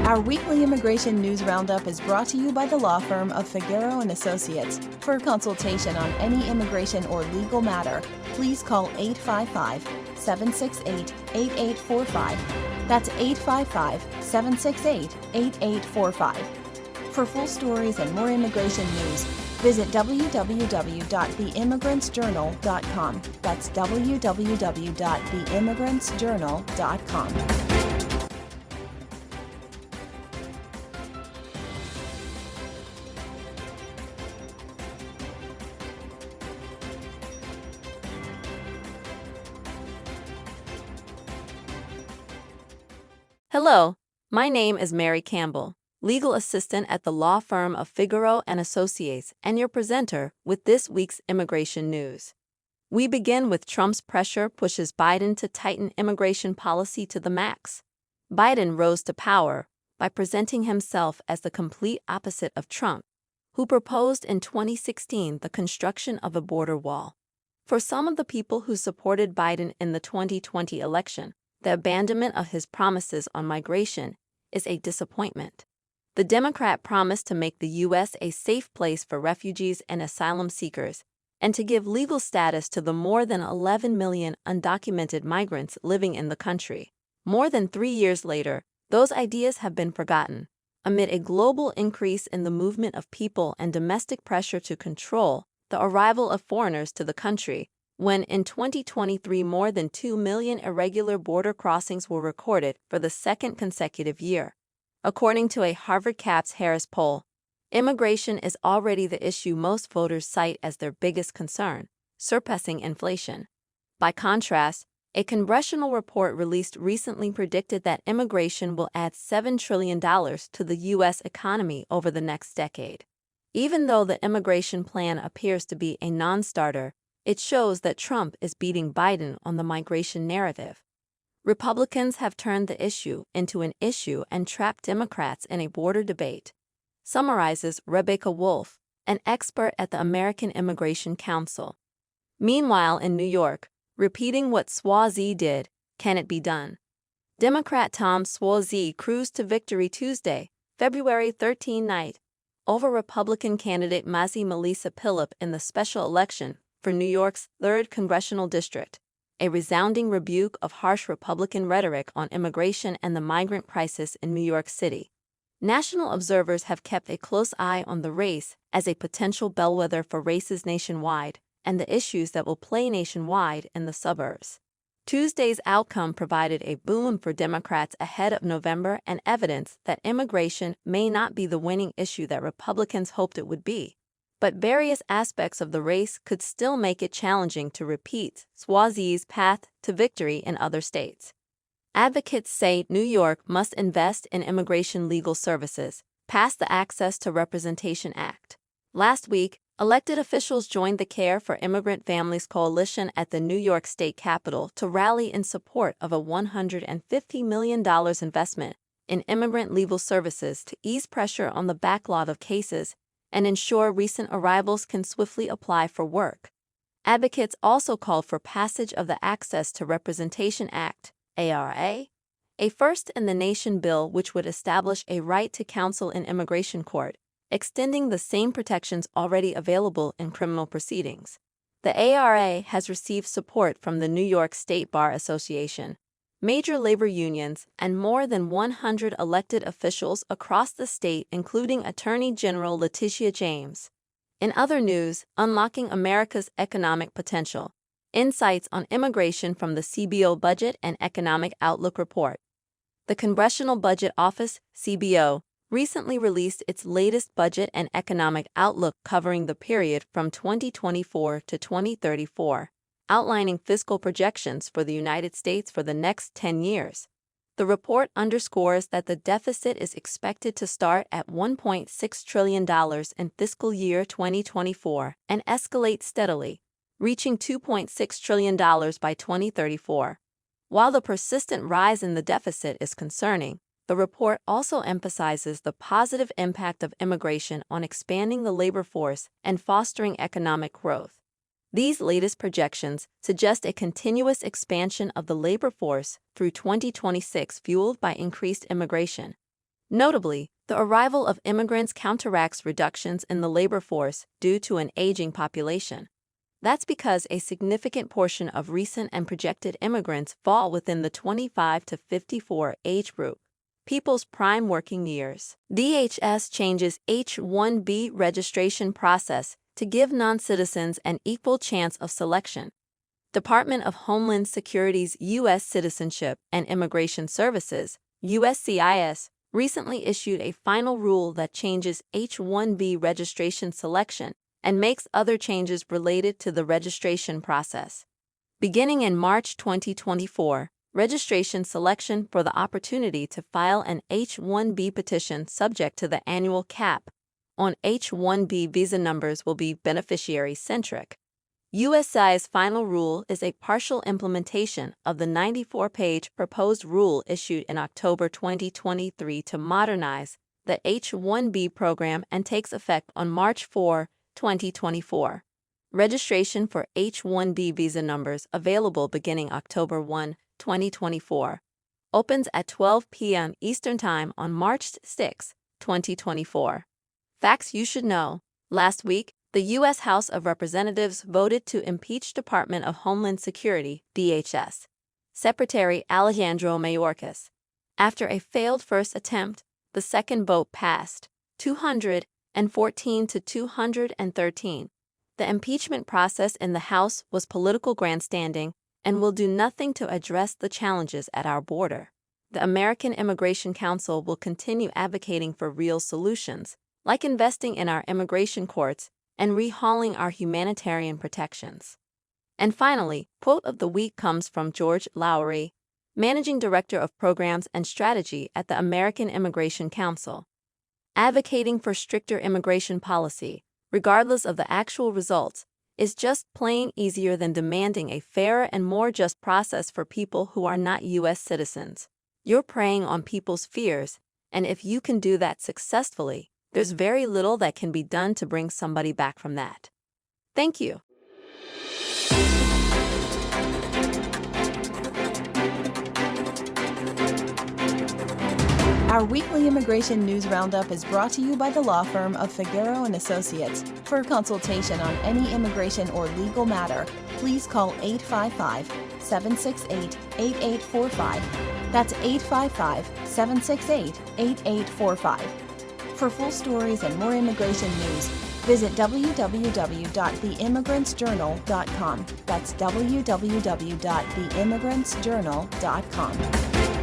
Our weekly immigration news roundup is brought to you by the law firm of Figueroa and Associates. For a consultation on any immigration or legal matter, please call 855-768-8845. That's 855-768-8845. For full stories and more immigration news, visit www.theimmigrantsjournal.com. That's www.theimmigrantsjournal.com. Hello, my name is Mary Campbell, legal assistant at the law firm of Figueroa and Associates, and your presenter with this week's immigration news. We begin with Trump's pressure pushes Biden to tighten immigration policy to the max. Biden rose to power by presenting himself as the complete opposite of Trump, who proposed in 2016 the construction of a border wall. For some of the people who supported Biden in the 2020 election, the abandonment of his promises on migration is a disappointment. The Democrat promised to make the U.S. a safe place for refugees and asylum seekers, and to give legal status to the more than 11 million undocumented migrants living in the country. More than 3 years later, those ideas have been forgotten, amid a global increase in the movement of people and domestic pressure to control the arrival of foreigners to the country. When in 2023 more than 2 million irregular border crossings were recorded for the second consecutive year. According to a Harvard CAPS Harris poll, immigration is already the issue most voters cite as their biggest concern, surpassing inflation. By contrast, a congressional report released recently predicted that immigration will add $7 trillion to the U.S. economy over the next decade. Even though the immigration plan appears to be a non-starter, it shows that Trump is beating Biden on the migration narrative. Republicans have turned the issue into an issue and trapped Democrats in a border debate, summarizes Rebecca Wolf, an expert at the American Immigration Council. Meanwhile, in New York, repeating what Suozzi did, can it be done? Democrat Tom Suozzi cruised to victory Tuesday, February 13 night, over Republican candidate Mazi Melissa Pilip in the special election for New York's 3rd Congressional District, a resounding rebuke of harsh Republican rhetoric on immigration and the migrant crisis in New York City. National observers have kept a close eye on the race as a potential bellwether for races nationwide and the issues that will play nationwide in the suburbs. Tuesday's outcome provided a boom for Democrats ahead of November and evidence that immigration may not be the winning issue that Republicans hoped it would be. But various aspects of the race could still make it challenging to repeat Suozzi's path to victory in other states. Advocates say New York must invest in immigration legal services, pass the Access to Representation Act. Last week, elected officials joined the Care for Immigrant Families Coalition at the New York State Capitol to rally in support of a $150 million investment in immigrant legal services to ease pressure on the backlog of cases and ensure recent arrivals can swiftly apply for work. Advocates also called for passage of the Access to Representation Act, ARA, a first-in-the-nation bill which would establish a right to counsel in immigration court, extending the same protections already available in criminal proceedings. The ARA has received support from the New York State Bar Association, major labor unions, and more than 100 elected officials across the state, including Attorney General Letitia James. In other news, Unlocking America's Economic Potential. Insights on immigration from the CBO Budget and Economic Outlook Report. The Congressional Budget Office, CBO, recently released its latest budget and economic outlook covering the period from 2024 to 2034. Outlining fiscal projections for the United States for the next 10 years. The report underscores that the deficit is expected to start at $1.6 trillion in fiscal year 2024 and escalate steadily, reaching $2.6 trillion by 2034. While the persistent rise in the deficit is concerning, the report also emphasizes the positive impact of immigration on expanding the labor force and fostering economic growth. These latest projections suggest a continuous expansion of the labor force through 2026 fueled by increased immigration. Notably, the arrival of immigrants counteracts reductions in the labor force due to an aging population. That's because a significant portion of recent and projected immigrants fall within the 25 to 54 age group, people's prime working years. DHS changes H-1B registration process to give non-citizens an equal chance of selection. Department of Homeland Security's U.S. Citizenship and Immigration Services, USCIS, recently issued a final rule that changes H-1B registration selection and makes other changes related to the registration process. Beginning in March 2024, registration selection for the opportunity to file an H-1B petition subject to the annual cap on H-1B visa numbers will be beneficiary-centric. USCIS's final rule is a partial implementation of the 94-page proposed rule issued in October 2023 to modernize the H-1B program and takes effect on March 4, 2024. Registration for H-1B visa numbers available beginning October 1, 2024. Opens at 12 p.m. Eastern Time on March 6, 2024. Facts you should know. Last week, the U.S. House of Representatives voted to impeach Department of Homeland Security, DHS, Secretary Alejandro Mayorkas. After a failed first attempt, the second vote passed, 214 to 213. The impeachment process in the House was political grandstanding and will do nothing to address the challenges at our border. The American Immigration Council will continue advocating for real solutions, like investing in our immigration courts and rehauling our humanitarian protections. And finally, quote of the week comes from George Lowry, Managing Director of Programs and Strategy at the American Immigration Council. Advocating for stricter immigration policy, regardless of the actual results, is just plain easier than demanding a fairer and more just process for people who are not U.S. citizens. You're preying on people's fears, and if you can do that successfully, there's very little that can be done to bring somebody back from that. Thank you. Our weekly immigration news roundup is brought to you by the law firm of Figueroa and Associates. For consultation on any immigration or legal matter, please call 855-768-8845. That's 855-768-8845. For full stories and more immigration news, visit www.theimmigrantsjournal.com. That's www.theimmigrantsjournal.com.